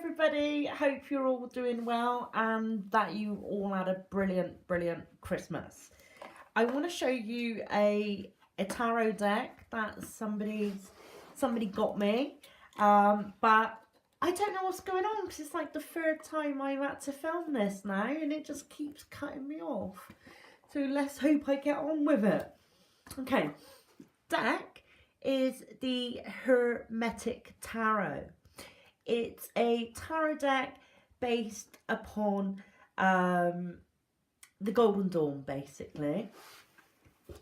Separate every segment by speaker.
Speaker 1: everybody. Hope you're all doing well and that you all had a brilliant Christmas. I want to show you a tarot deck that somebody got me, but I don't know what's going on because it's like the third time I've had to film this now and it just keeps cutting me off. So let's hope I get on with it. Okay, deck is the Hermetic Tarot. It's a tarot deck based upon the Golden Dawn, basically.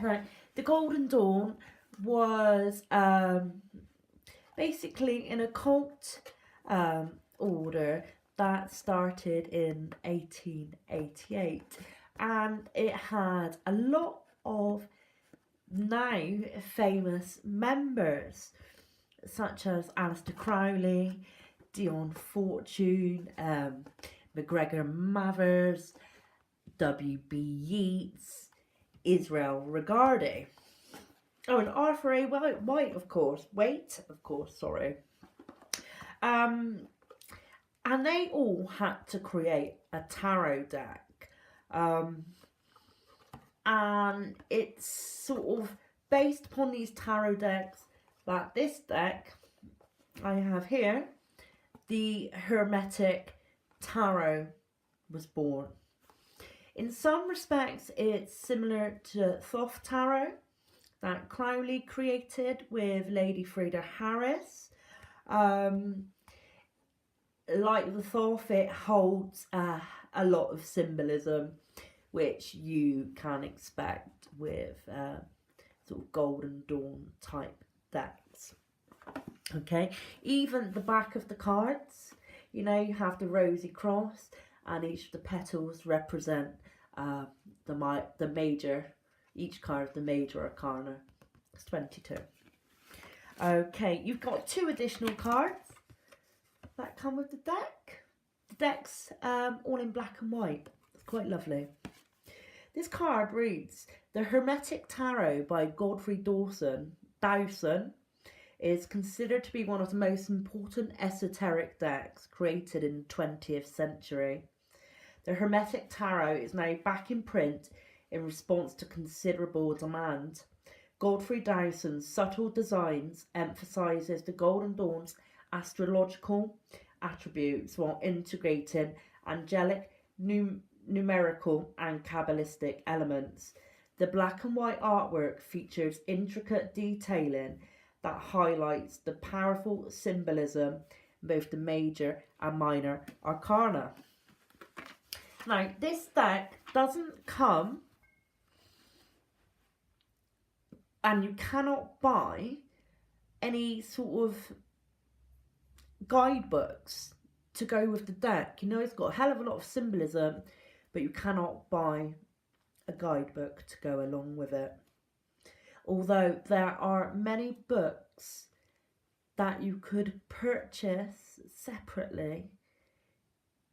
Speaker 1: Right. The Golden Dawn was basically an occult order that started in 1888, and it had a lot of now famous members such as Aleister Crowley, Dion Fortune, McGregor Mathers, W.B. Yeats, Israel Regardie. Oh, and Arthur A. White, of course. Sorry. And they all had to create a tarot deck. And it's sort of based upon these tarot decks that this deck I have here, the Hermetic Tarot, was born. In some respects, it's similar to Thoth Tarot that Crowley created with Lady Freda Harris. Like the Thoth, it holds a lot of symbolism, which you can expect with sort of Golden Dawn type decks. Okay, even the back of the cards, you know, you have the rosy cross, and each of the petals represent the major, each card of the major arcana. It's 22. Okay, you've got 2 additional cards that come with the deck. The deck's all in black and white. It's quite lovely. This card reads, "The Hermetic Tarot by Godfrey Dawson is considered to be one of the most important esoteric decks created in the 20th century. The Hermetic Tarot is now back in print in response to considerable demand. Godfrey Dawson's subtle designs emphasises the Golden Dawn's astrological attributes while integrating angelic, numerical and Kabbalistic elements. The black and white artwork features intricate detailing that highlights the powerful symbolism in both the major and minor arcana." Now, this deck doesn't come, and you cannot buy any sort of guidebooks to go with the deck. You know, it's got a hell of a lot of symbolism, but you cannot buy a guidebook to go along with it. Although there are many books that you could purchase separately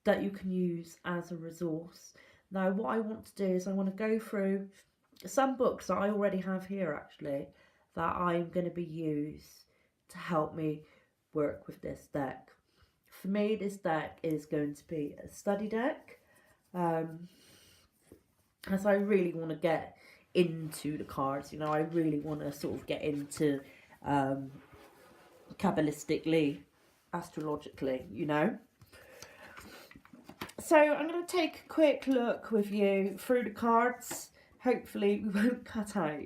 Speaker 1: that you can use as a resource. Now, what I want to do is I want to go through some books that I already have here, actually, that I'm going to be used to help me work with this deck. For me, this deck is going to be a study deck, as I really want to get into the cards. You know, I really want to sort of get into Kabbalistically, astrologically, you know. So I'm going to take a quick look with you through the cards. Hopefully we won't cut out.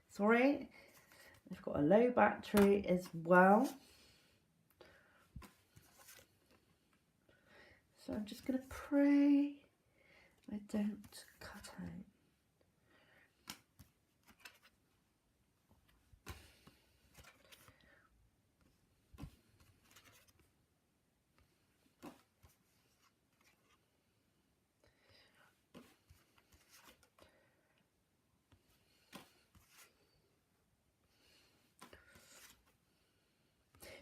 Speaker 1: Sorry, I've got a low battery as well. So I'm just going to pray I don't cut out.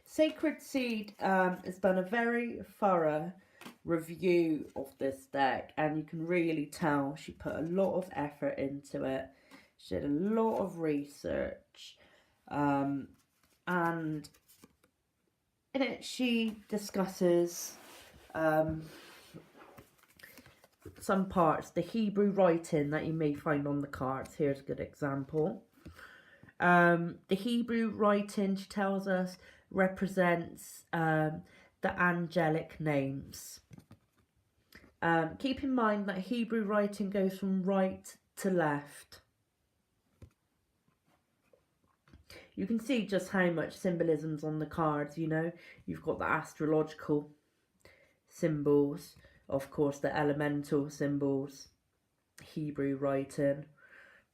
Speaker 1: Sacred Seed has done a very thorough review of this deck, and you can really tell she put a lot of effort into it. She did a lot of research, and in it she discusses some parts, the Hebrew writing that you may find on the cards. Here's a good example. The Hebrew writing, she tells us, represents the angelic names. Keep in mind that Hebrew writing goes from right to left. You can see just how much symbolism's on the cards, you know. You've got the astrological symbols, of course the elemental symbols, Hebrew writing.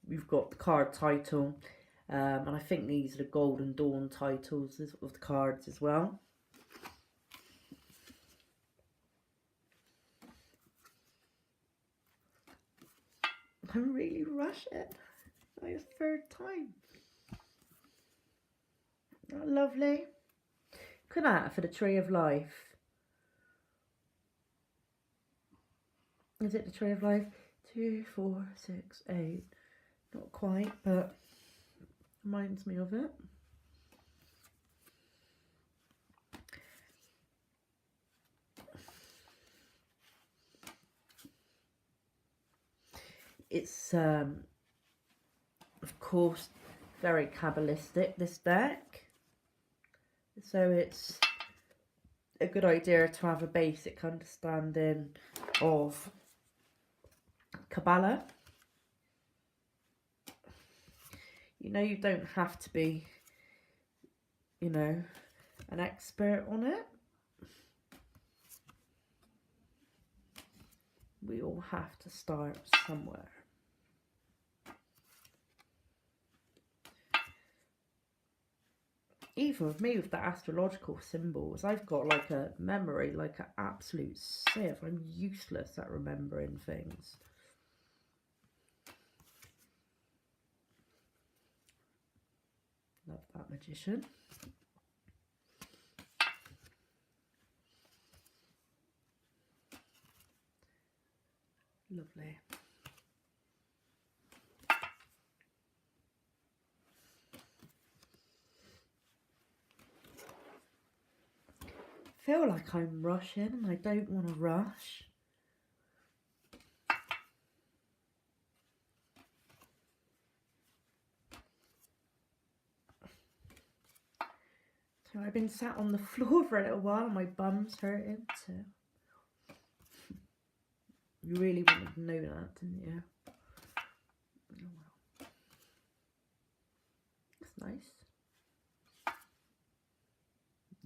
Speaker 1: We've got the card title, and I think these are the Golden Dawn titles of the cards as well. I'm really rushing. My third time. Isn't that lovely? Look at that for the Tree of Life. Is it the Tree of Life? 2, 4, 6, 8. Not quite, but reminds me of it. It's of course very Kabbalistic, this deck, so it's a good idea to have a basic understanding of Kabbalah. You know, you don't have to be, you know, an expert on it. We all have to start somewhere. Even with me, with the astrological symbols, I've got like a memory, like an absolute sieve. I'm useless at remembering things. Love that magician. Lovely. I feel like I'm rushing and I don't want to rush. So I've been sat on the floor for a little while and my bum's hurting, so you really wanted to know that, didn't you? Oh well. That's nice.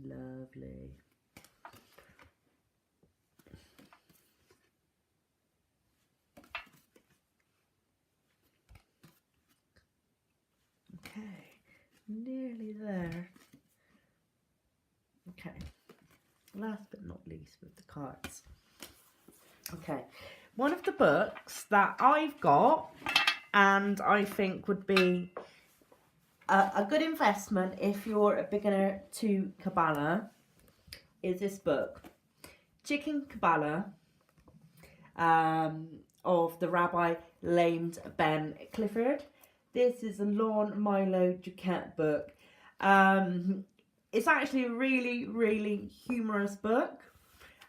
Speaker 1: Lovely. Okay, nearly there. Okay, last but not least with the cards. Okay, one of the books that I've got and I think would be a good investment if you're a beginner to Kabbalah is this book, Chicken Kabbalah, of the Rabbi named Ben Clifford. This is a Lon Milo Duquette book. It's actually a really, really humorous book.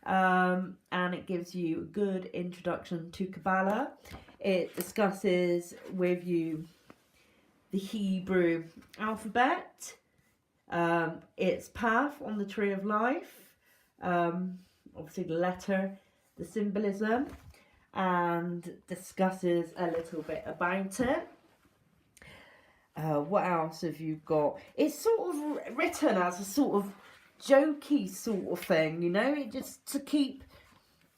Speaker 1: And it gives you a good introduction to Kabbalah. It discusses with you the Hebrew alphabet, its path on the Tree of Life, obviously the letter, the symbolism, and discusses a little bit about it. What else have you got? It's sort of written as a sort of jokey sort of thing, you know, it just to keep,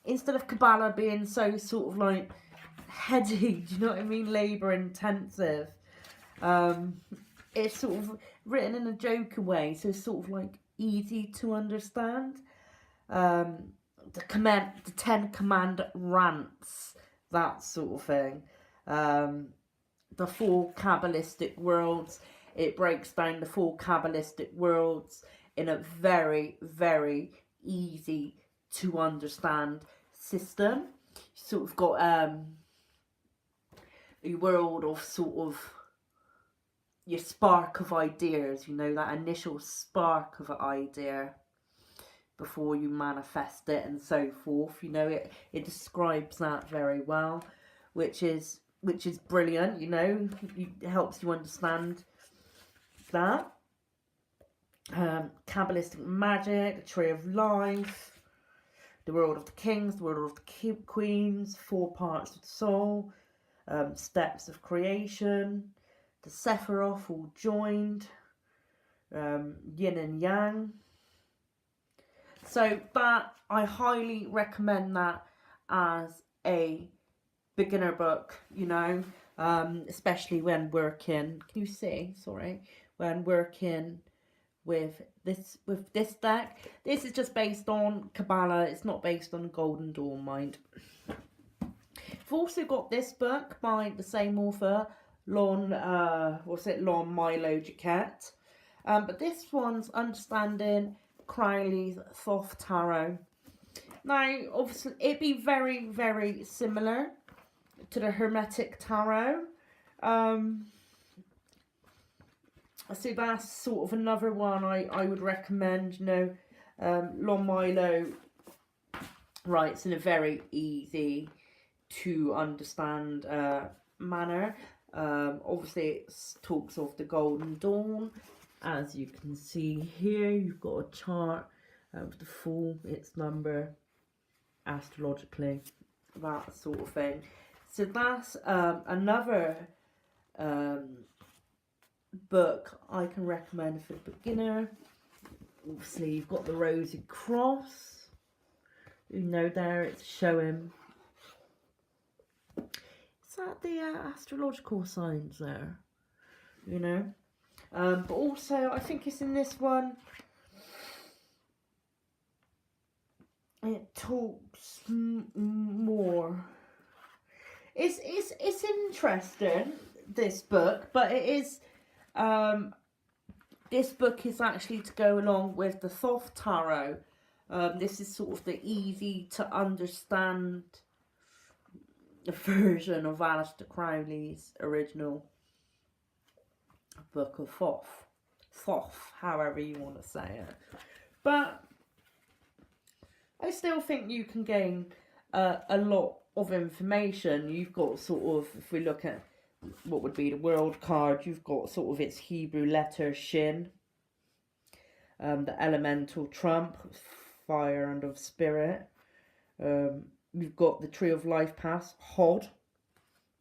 Speaker 1: instead of Kabbalah being so sort of like heady, do you know what I mean, labour intensive, it's sort of written in a joker way, so it's sort of like easy to understand. The 10 command rants, that sort of thing. The 4 Kabbalistic worlds, it breaks down the 4 Kabbalistic worlds in a very, very easy to understand system. You sort of got a world of sort of your spark of ideas, you know, that initial spark of an idea. before you manifest it and so forth. You know, it describes that very well, which is brilliant. You know, it helps you understand that. Kabbalistic magic, the tree of life, the world of the kings, the world of the queens, 4 parts of the soul, steps of creation, the Sephiroth all joined, yin and yang. So that, I highly recommend that as a beginner book, you know, especially when working, can you see, sorry, when working with this deck. This is just based on Kabbalah, it's not based on Golden Dawn, mind. I've also got this book by the same author, Lon Milo Jaquette. But this one's Understanding Crowley's Thoth Tarot. Now, obviously, it'd be very, very similar to the Hermetic Tarot. So that's sort of another one I would recommend. You know, Lon Milo writes in a very easy to understand manner. Obviously, it talks of the Golden Dawn. As you can see here, you've got a chart of the full, its number, astrologically, that sort of thing. So that's another book I can recommend for the beginner. Obviously, you've got the Rosy Cross. You know, there it's showing. Is that the astrological signs there? You know. But also, I think it's in this one, it talks more. It's interesting, this book, but it is, this book is actually to go along with the Thoth Tarot. This is sort of the easy to understand version of Aleister Crowley's original book of Thoth, however you want to say it. But I still think you can gain a lot of information. You've got sort of, if we look at what would be the world card, you've got sort of its Hebrew letter Shin, the elemental trump, fire and of spirit. You've got the tree of life path, Hod,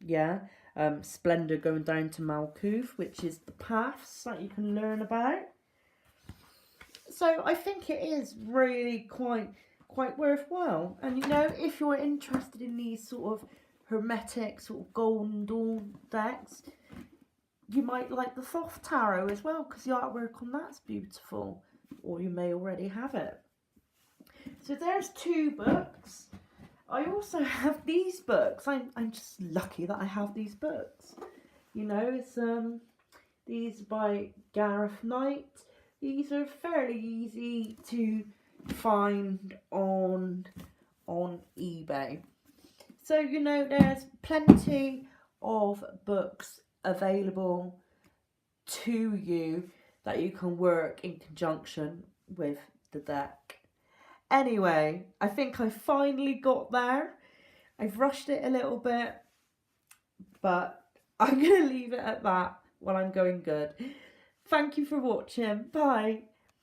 Speaker 1: yeah. Splendor going down to Malkuth, which is the paths that you can learn about. So I think it is really quite worthwhile. And you know, if you're interested in these sort of hermetic, sort of Golden Dawn decks, you might like the Thoth Tarot as well, because the artwork on that's beautiful. Or you may already have it. So there's 2 books. I also have these books. I'm just lucky that I have these books. You know, it's these by Gareth Knight. These are fairly easy to find on eBay. So, you know, there's plenty of books available to you that you can work in conjunction with the deck. Anyway, I think I finally got there. I've rushed it a little bit, but I'm going to leave it at that while I'm going good. Thank you for watching. Bye.